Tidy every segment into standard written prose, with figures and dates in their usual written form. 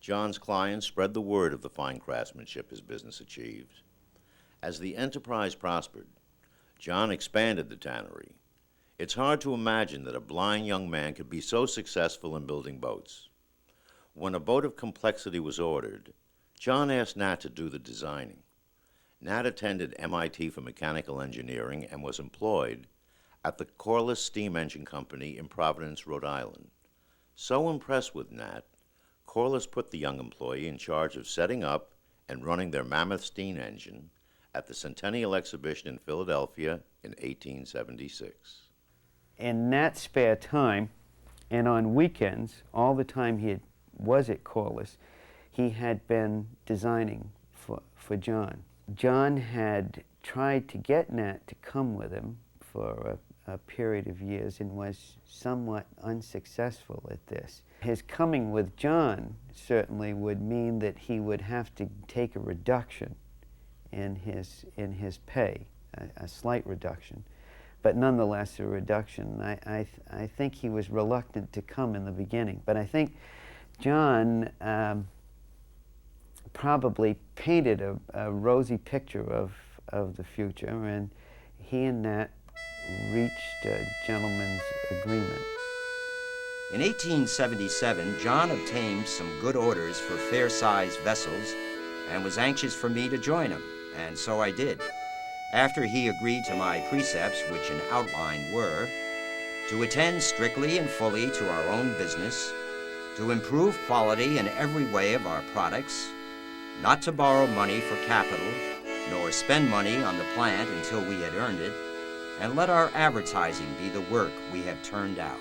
John's clients spread the word of the fine craftsmanship his business achieved. As the enterprise prospered, John expanded the tannery. It's hard to imagine that a blind young man could be so successful in building boats. When a boat of complexity was ordered, John asked Nat to do the designing. Nat attended MIT for mechanical engineering and was employed at the Corliss Steam Engine Company in Providence, Rhode Island. So impressed with Nat, Corliss put the young employee in charge of setting up and running their Mammoth steam engine at the Centennial Exhibition in Philadelphia in 1876. In Nat's spare time and on weekends, all the time was at Corliss, he had been designing for John. John had tried to get Nat to come with him for a period of years and was somewhat unsuccessful at this. His coming with John certainly would mean that he would have to take a reduction in his pay, a slight reduction, but nonetheless a reduction. I think he was reluctant to come in the beginning, but I think John probably painted a rosy picture of the future, and he and Nat reached a gentleman's agreement. In 1877, John obtained some good orders for fair-sized vessels and was anxious for me to join him, and so I did. After he agreed to my precepts, which in outline were to attend strictly and fully to our own business, to improve quality in every way of our products, not to borrow money for capital, nor spend money on the plant until we had earned it, and let our advertising be the work we have turned out.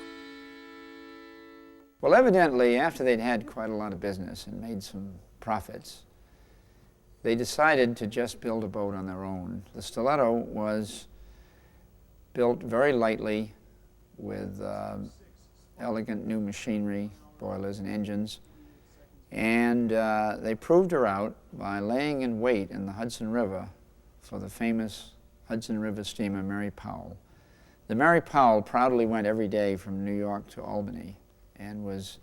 Well, evidently, after they'd had quite a lot of business and made some profits, they decided to just build a boat on their own. The Stiletto was built very lightly with elegant new machinery, boilers and engines, and they proved her out by laying in wait in the Hudson River for the famous Hudson River steamer Mary Powell. The Mary Powell proudly went every day from New York to Albany and was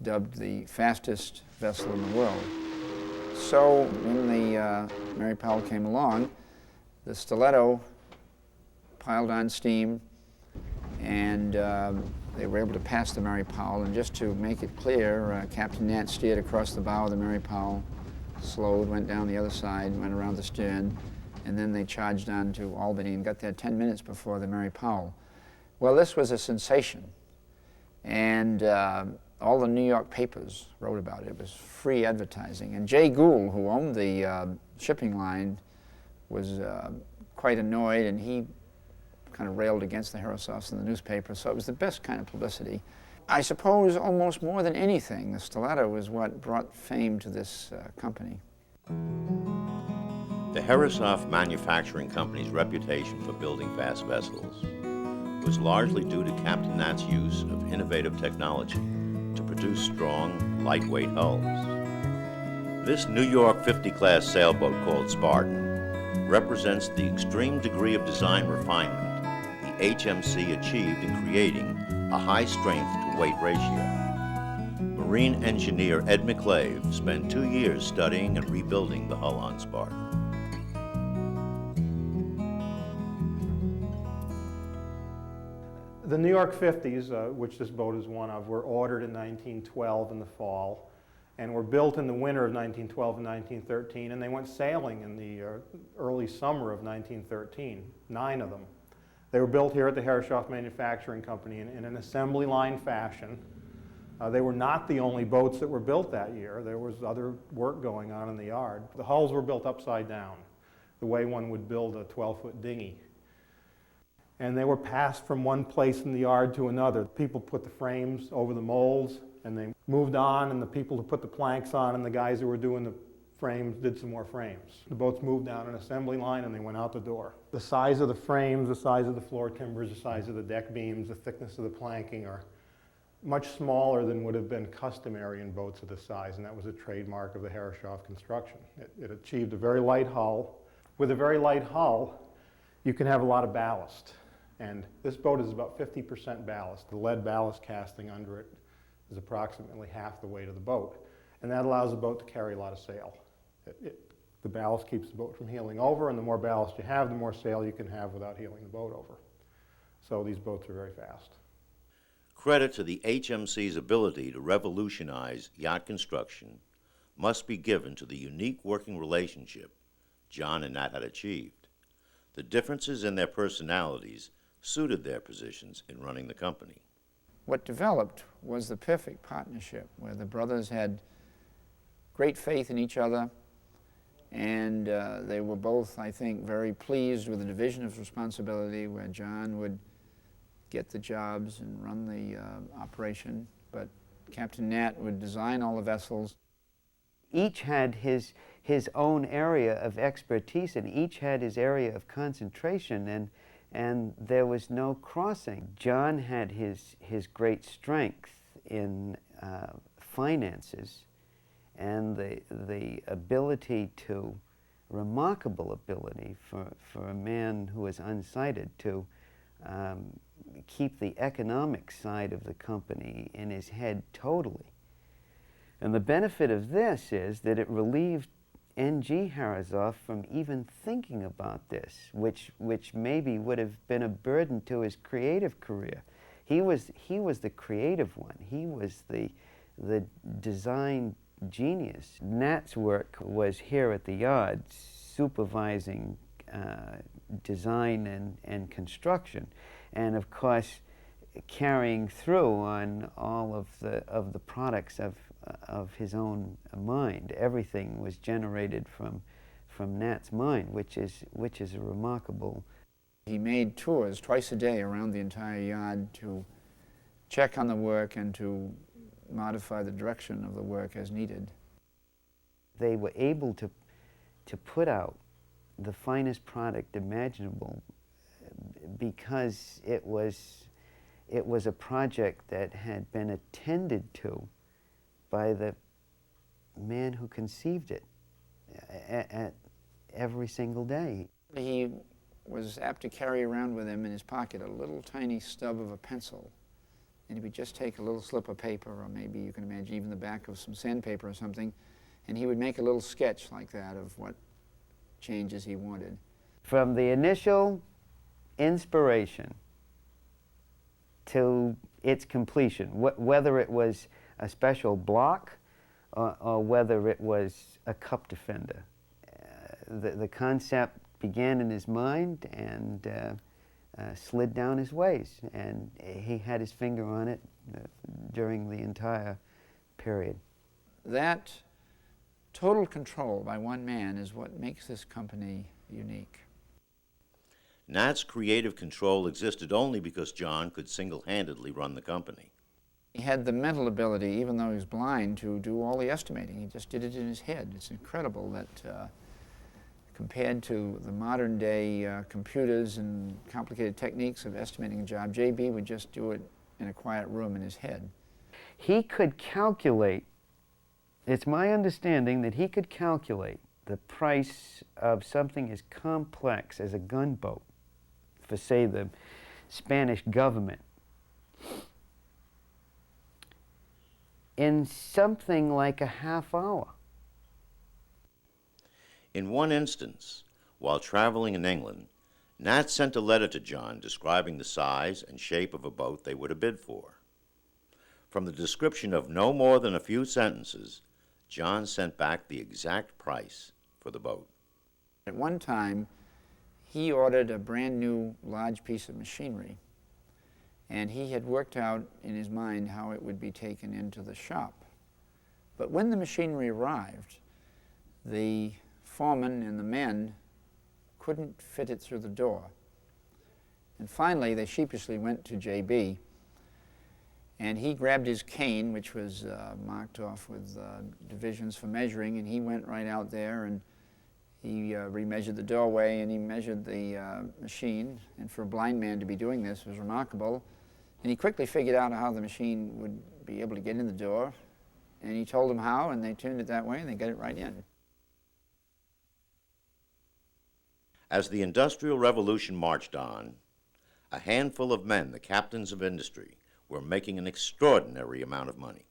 dubbed the fastest vessel in the world. So when the Mary Powell came along, the Stiletto piled on steam, and they were able to pass the Mary Powell. And just to make it clear, Captain Nat steered across the bow of the Mary Powell, slowed, went down the other side, went around the stern, and then they charged on to Albany and got there 10 minutes before the Mary Powell. Well, this was a sensation, and all the New York papers wrote about it. It was free advertising. And Jay Gould, who owned the shipping line, was quite annoyed, and he kind of railed against the Harrishoffs in the newspaper, so it was the best kind of publicity. I suppose almost more than anything, the Stiletto was what brought fame to this company. The Harrishoff Manufacturing Company's reputation for building fast vessels was largely due to Captain Nat's use of innovative technology to produce strong, lightweight hulls. This New York 50-class sailboat called Spartan represents the extreme degree of design refinement the HMC achieved in creating a high strength-to-weight ratio. Marine engineer Ed McClave spent 2 years studying and rebuilding the hull on Spartan. The New York 50s, which this boat is one of, were ordered in 1912 in the fall and were built in the winter of 1912 and 1913, and they went sailing in the early summer of 1913, 9 of them. They were built here at the Harrishoff Manufacturing Company in an assembly line fashion. They were not the only boats that were built that year. There was other work going on in the yard. The hulls were built upside down, the way one would build a 12-foot dinghy. And they were passed from one place in the yard to another. People put the frames over the molds, and they moved on, and the people who put the planks on and the guys who were doing the frames did some more frames. The boats moved down an assembly line, and they went out the door. The size of the frames, the size of the floor timbers, the size of the deck beams, the thickness of the planking are much smaller than would have been customary in boats of this size, and that was a trademark of the Harrishoff construction. It achieved a very light hull. With a very light hull, you can have a lot of ballast. And this boat is about 50% ballast. The lead ballast casting under it is approximately half the weight of the boat. and that allows the boat to carry a lot of sail. The ballast keeps the boat from heeling over, and the more ballast you have, the more sail you can have without heeling the boat over. So these boats are very fast. Credit to the HMC's ability to revolutionize yacht construction must be given to the unique working relationship John and Nat had achieved. The differences in their personalities suited their positions in running the company. What developed was the perfect partnership where the brothers had great faith in each other, and they were both, I think, very pleased with the division of responsibility where John would get the jobs and run the operation, but Captain Nat would design all the vessels. Each had his own area of expertise, and each had his area of concentration, and there was no crossing. John had his great strength in finances, and the ability to, remarkable ability for a man who was unsighted to keep the economic side of the company in his head totally. And the benefit of this is that it relieved N.G. Harazoff from even thinking about this, which maybe would have been a burden to his creative career. He was the creative one. He was the design genius. Nat's work was here at the yard, supervising design and construction, and of course carrying through on all of the products of his own mind. Everything was generated from Nat's mind, which is a remarkable. He made tours twice a day around the entire yard to check on the work and to modify the direction of the work as needed. They were able to put out the finest product imaginable because it was a project that had been attended to by the man who conceived it at every single day. He was apt to carry around with him in his pocket a little tiny stub of a pencil, and he would just take a little slip of paper, or maybe you can imagine even the back of some sandpaper or something, and he would make a little sketch like that of what changes he wanted. From the initial inspiration to its completion, whether it was a special block or whether it was a cup defender, the concept began in his mind and slid down his ways, and he had his finger on it during the entire period. That total control by one man is what makes this company unique. Nat's creative control existed only because John could single-handedly run the company. He had the mental ability, even though he was blind, to do all the estimating. He just did it in his head. It's incredible that compared to the modern day computers and complicated techniques of estimating a job, J.B. would just do it in a quiet room in his head. He could calculate, it's my understanding that he could calculate the price of something as complex as a gunboat for, say, the Spanish government in something like a half hour. In one instance, while traveling in England, Nat sent a letter to John describing the size and shape of a boat they were to bid for. From the description of no more than a few sentences, John sent back the exact price for the boat. At one time, he ordered a brand new large piece of machinery, and he had worked out in his mind how it would be taken into the shop. But when the machinery arrived, the foreman and the men couldn't fit it through the door. And finally, they sheepishly went to J.B., and he grabbed his cane, which was marked off with divisions for measuring, and he went right out there and he remeasured the doorway and he measured the machine. And for a blind man to be doing this was remarkable. And he quickly figured out how the machine would be able to get in the door. And he told them how, and they turned it that way and they got it right in. As the Industrial Revolution marched on, a handful of men, the captains of industry, were making an extraordinary amount of money.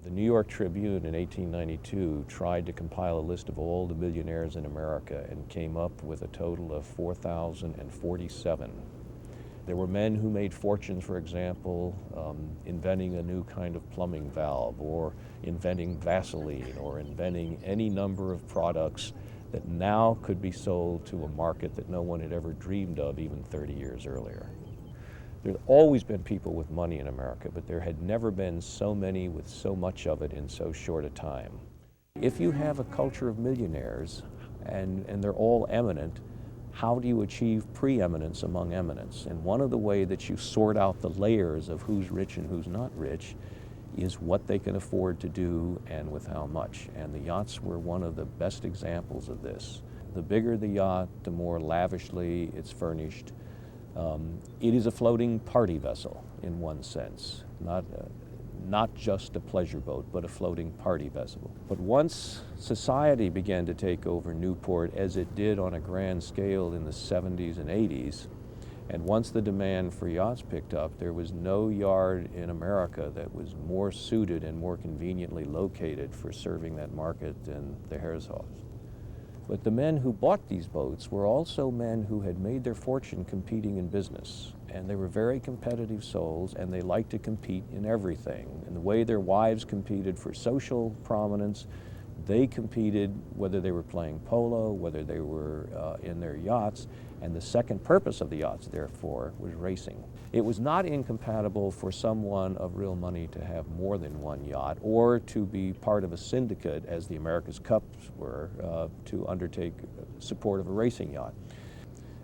The The New York Tribune in 1892 tried to compile a list of all the millionaires in America and came up with a total of 4,047. There were men who made fortunes, for example, inventing a new kind of plumbing valve, or inventing Vaseline, or inventing any number of products that now could be sold to a market that no one had ever dreamed of even 30 years earlier. There's always been people with money in America, but there had never been so many with so much of it in so short a time. If you have a culture of millionaires and they're all eminent, how do you achieve preeminence among eminence? And one of the ways that you sort out the layers of who's rich and who's not rich is what they can afford to do and with how much. And the yachts were one of the best examples of this. The bigger the yacht, the more lavishly it's furnished. It is a floating party vessel in one sense, not just a pleasure boat, but a floating party vessel. But once society began to take over Newport, as it did on a grand scale in the 70s and 80s, and once the demand for yachts picked up, there was no yard in America that was more suited and more conveniently located for serving that market than the Hershof. But the men who bought these boats were also men who had made their fortune competing in business. And they were very competitive souls, and they liked to compete in everything. And the way their wives competed for social prominence, they competed whether they were playing polo, whether they were in their yachts. And the second purpose of the yachts, therefore, was racing. It was not incompatible for someone of real money to have more than one yacht, or to be part of a syndicate, as the America's Cups were, to undertake support of a racing yacht.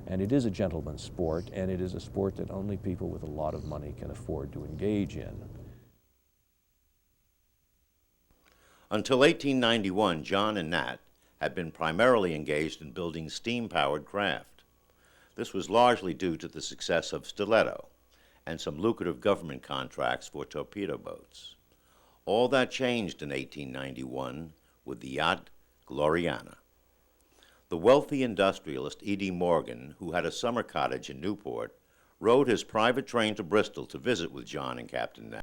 And it is a gentleman's sport, and it is a sport that only people with a lot of money can afford to engage in. Until 1891, John and Nat had been primarily engaged in building steam-powered craft. This was largely due to the success of Stiletto and some lucrative government contracts for torpedo boats. All that changed in 1891 with the yacht Gloriana. The wealthy industrialist E.D. Morgan, who had a summer cottage in Newport, rode his private train to Bristol to visit with John and Captain Nat.